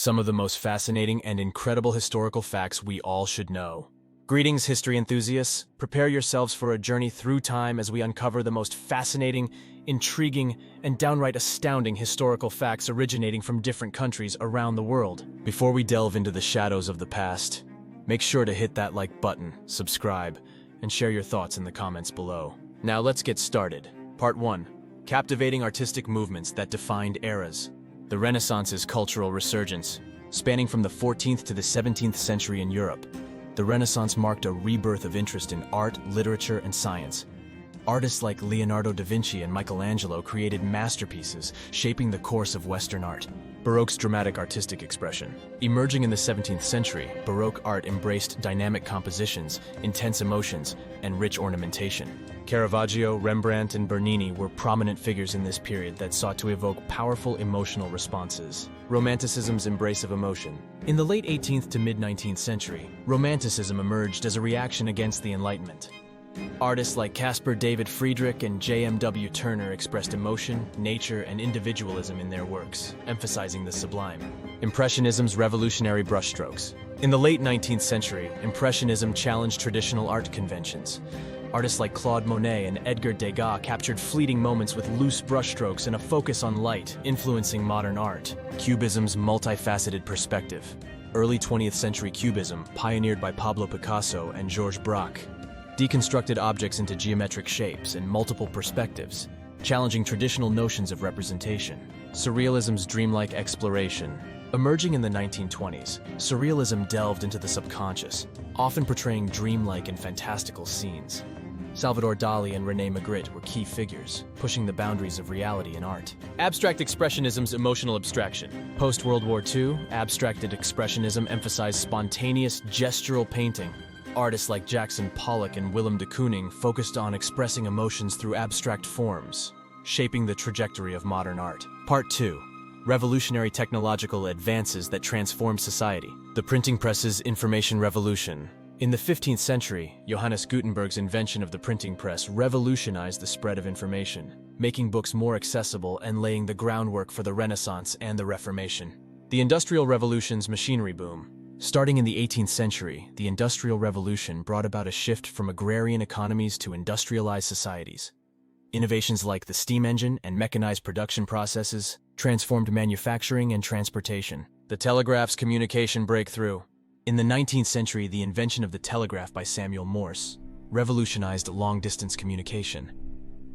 some of the most fascinating and incredible historical facts we all should know. Greetings, history enthusiasts. Prepare yourselves for a journey through time as we uncover the most fascinating, intriguing, and downright astounding historical facts originating from different countries around the world. Before we delve into the shadows of the past, make sure to hit that like button, subscribe, and share your thoughts in the comments below. Now let's get started. Part 1. Captivating artistic movements that defined eras. The Renaissance's cultural resurgence. Spanning from the 14th to the 17th century in Europe, the Renaissance marked a rebirth of interest in art, literature, and science. Artists like Leonardo da Vinci and Michelangelo created masterpieces, shaping the course of Western art. Baroque's dramatic artistic expression. Emerging in the 17th century, Baroque art embraced dynamic compositions, intense emotions, and rich ornamentation. Caravaggio, Rembrandt, and Bernini were prominent figures in this period that sought to evoke powerful emotional responses. Romanticism's embrace of emotion. In the late 18th to mid-19th century, Romanticism emerged as a reaction against the Enlightenment. Artists like Caspar David Friedrich and J.M.W. Turner expressed emotion, nature, and individualism in their works, emphasizing the sublime. Impressionism's revolutionary brushstrokes. In the late 19th century, Impressionism challenged traditional art conventions. Artists like Claude Monet and Edgar Degas captured fleeting moments with loose brushstrokes and a focus on light, influencing modern art. Cubism's multifaceted perspective. Early 20th century Cubism, pioneered by Pablo Picasso and Georges Braque, deconstructed objects into geometric shapes and multiple perspectives, challenging traditional notions of representation. Surrealism's dreamlike exploration. Emerging in the 1920s, Surrealism delved into the subconscious, often portraying dreamlike and fantastical scenes. Salvador Dali and René Magritte were key figures, pushing the boundaries of reality in art. Abstract Expressionism's emotional abstraction. Post-World War II, abstracted expressionism emphasized spontaneous, gestural painting. Artists like Jackson Pollock and Willem de Kooning focused on expressing emotions through abstract forms, shaping the trajectory of modern art. Part 2. Revolutionary technological advances that transformed society. The printing press's information revolution. In the 15th century, Johannes Gutenberg's invention of the printing press revolutionized the spread of information, making books more accessible and laying the groundwork for the Renaissance and the Reformation. The Industrial Revolution's machinery boom. Starting in the 18th century, the Industrial Revolution brought about a shift from agrarian economies to industrialized societies. Innovations like the steam engine and mechanized production processes transformed manufacturing and transportation. The telegraph's communication breakthrough. In the 19th century, the invention of the telegraph by Samuel Morse revolutionized long-distance communication.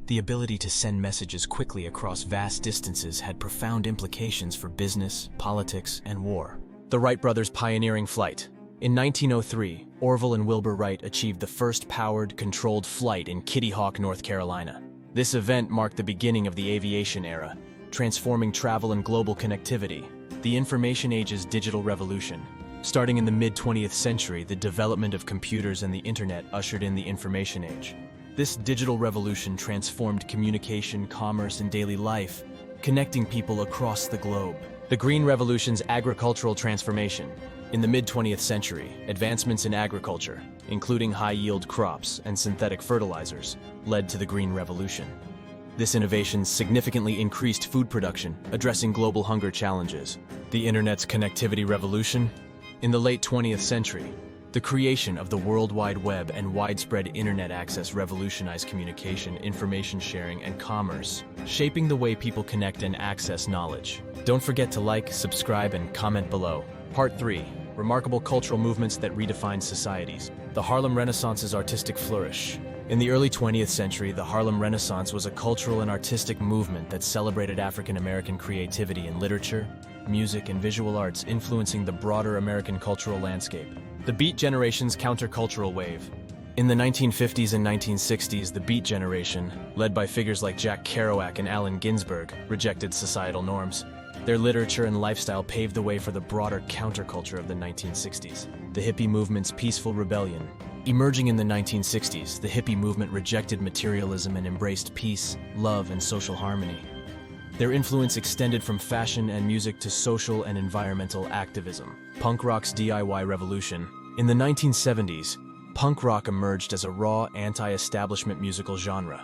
The ability to send messages quickly across vast distances had profound implications for business, politics, and war. The Wright brothers' pioneering flight. In 1903, Orville and Wilbur Wright achieved the first powered, controlled flight in Kitty Hawk, North Carolina. This event marked the beginning of the aviation era, transforming travel and global connectivity. The information age's digital revolution. Starting in the mid-20th century, the development of computers and the internet ushered in the information age. This digital revolution transformed communication, commerce, and daily life, connecting people across the globe. The Green Revolution's agricultural transformation. In the mid-20th century, advancements in agriculture, including high-yield crops and synthetic fertilizers, led to the Green Revolution. This innovation significantly increased food production, addressing global hunger challenges. The Internet's connectivity revolution. In the late 20th century, the creation of the World Wide Web and widespread internet access revolutionized communication, information sharing, and commerce, shaping the way people connect and access knowledge. Don't forget to like, subscribe, and comment below. Part 3. Remarkable cultural movements that redefined societies. The Harlem Renaissance's artistic flourish. In the early 20th century, the Harlem Renaissance was a cultural and artistic movement that celebrated African-American creativity in literature, music, and visual arts, influencing the broader American cultural landscape. The Beat Generation's countercultural wave. In the 1950s and 1960s, the Beat Generation, led by figures like Jack Kerouac and Allen Ginsberg, rejected societal norms. Their literature and lifestyle paved the way for the broader counterculture of the 1960s. The hippie movement's peaceful rebellion. Emerging in the 1960s, the hippie movement rejected materialism and embraced peace, love, and social harmony. Their influence extended from fashion and music to social and environmental activism. Punk rock's DIY revolution. In the 1970s, punk rock emerged as a raw, anti-establishment musical genre.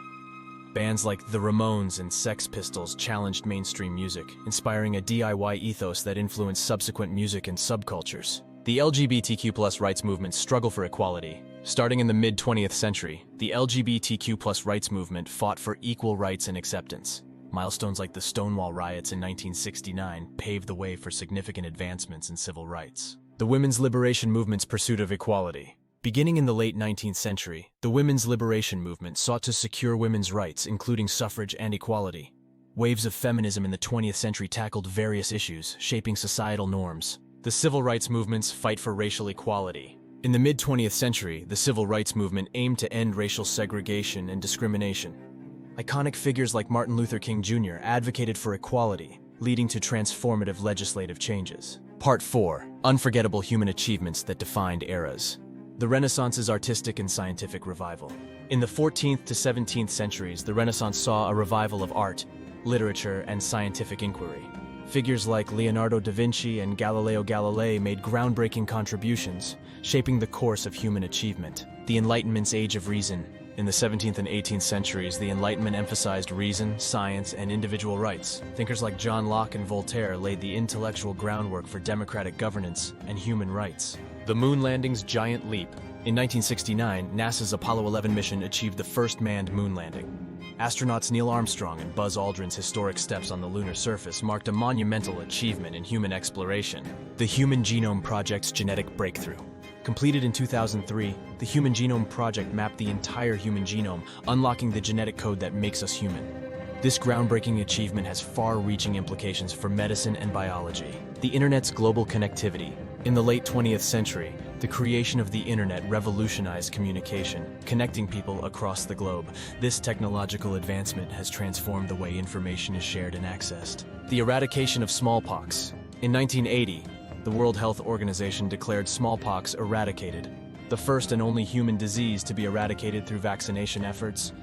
Bands like the Ramones and Sex Pistols challenged mainstream music, inspiring a DIY ethos that influenced subsequent music and subcultures. The LGBTQ+ rights movement struggled for equality. Starting in the mid-20th century, the LGBTQ+ rights movement fought for equal rights and acceptance. Milestones like the Stonewall riots in 1969 paved the way for significant advancements in civil rights. The women's liberation movement's pursuit of equality. Beginning in the late 19th century, the women's liberation movement sought to secure women's rights, including suffrage and equality. Waves of feminism in the 20th century tackled various issues, shaping societal norms. The civil rights movement's fight for racial equality. In the mid-20th century, the civil rights movement aimed to end racial segregation and discrimination. Iconic figures like Martin Luther King Jr. advocated for equality, leading to transformative legislative changes. Part 4. Unforgettable human achievements that defined eras. The Renaissance's artistic and scientific revival. In the 14th to 17th centuries, the Renaissance saw a revival of art, literature, and scientific inquiry. Figures like Leonardo da Vinci and Galileo Galilei made groundbreaking contributions, shaping the course of human achievement. The Enlightenment's Age of Reason. In the 17th and 18th centuries, the Enlightenment emphasized reason, science, and individual rights. Thinkers like John Locke and Voltaire laid the intellectual groundwork for democratic governance and human rights. The moon landing's giant leap. In 1969, NASA's Apollo 11 mission achieved the first manned moon landing. Astronauts Neil Armstrong and Buzz Aldrin's historic steps on the lunar surface marked a monumental achievement in human exploration. The Human Genome Project's genetic breakthrough. Completed in 2003, the Human Genome Project mapped the entire human genome, unlocking the genetic code that makes us human. This groundbreaking achievement has far-reaching implications for medicine and biology. The Internet's global connectivity. In the late 20th century, the creation of the Internet revolutionized communication, connecting people across the globe. This technological advancement has transformed the way information is shared and accessed. The eradication of smallpox. In 1980, the World Health Organization declared smallpox eradicated, the first and only human disease to be eradicated through vaccination efforts.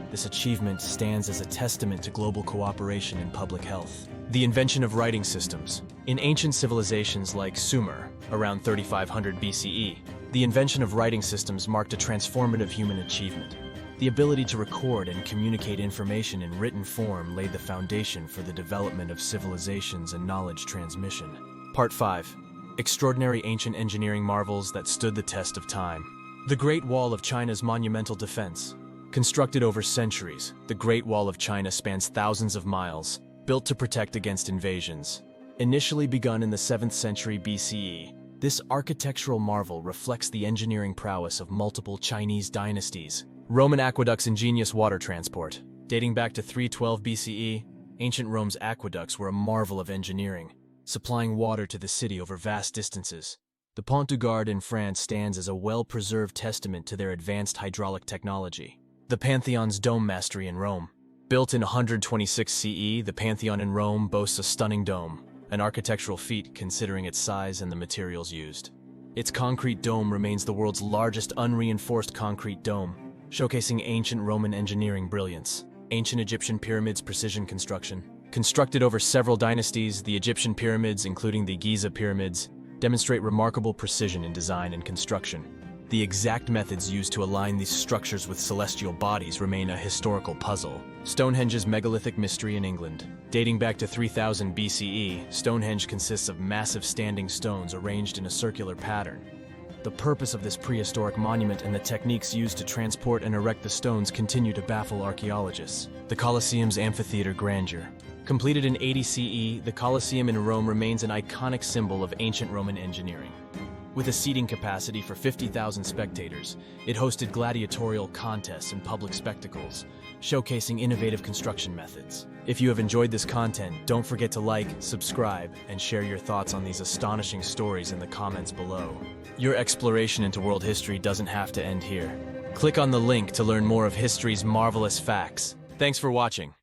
This achievement stands as a testament to global cooperation in public health. The invention of writing systems. In ancient civilizations like Sumer, around 3500 BCE, the invention of writing systems marked a transformative human achievement. The ability to record and communicate information in written form laid the foundation for the development of civilizations and knowledge transmission. Part 5. Extraordinary ancient engineering marvels that stood the test of time. The Great Wall of China's monumental defense. Constructed over centuries, the Great Wall of China spans thousands of miles, built to protect against invasions. Initially begun in the 7th century BCE, this architectural marvel reflects the engineering prowess of multiple Chinese dynasties. Roman aqueducts' ingenious water transport. Dating back to 312 BCE, ancient Rome's aqueducts were a marvel of engineering, supplying water to the city over vast distances. The Pont du Gard in France stands as a well-preserved testament to their advanced hydraulic technology. The Pantheon's dome mastery in Rome. Built in 126 CE, the Pantheon in Rome boasts a stunning dome, an architectural feat considering its size and the materials used. Its concrete dome remains the world's largest unreinforced concrete dome, showcasing ancient Roman engineering brilliance. Ancient Egyptian pyramids' precision construction. Constructed over several dynasties, the Egyptian pyramids, including the Giza pyramids, demonstrate remarkable precision in design and construction. The exact methods used to align these structures with celestial bodies remain a historical puzzle. Stonehenge's megalithic mystery in England. Dating back to 3000 BCE, Stonehenge consists of massive standing stones arranged in a circular pattern. The purpose of this prehistoric monument and the techniques used to transport and erect the stones continue to baffle archaeologists. The Colosseum's amphitheater grandeur. Completed in 80 CE, the Colosseum in Rome remains an iconic symbol of ancient Roman engineering. With a seating capacity for 50,000 spectators, it hosted gladiatorial contests and public spectacles, showcasing innovative construction methods. If you have enjoyed this content, don't forget to like, subscribe, and share your thoughts on these astonishing stories in the comments below. Your exploration into world history doesn't have to end here. Click on the link to learn more of history's marvelous facts. Thanks for watching.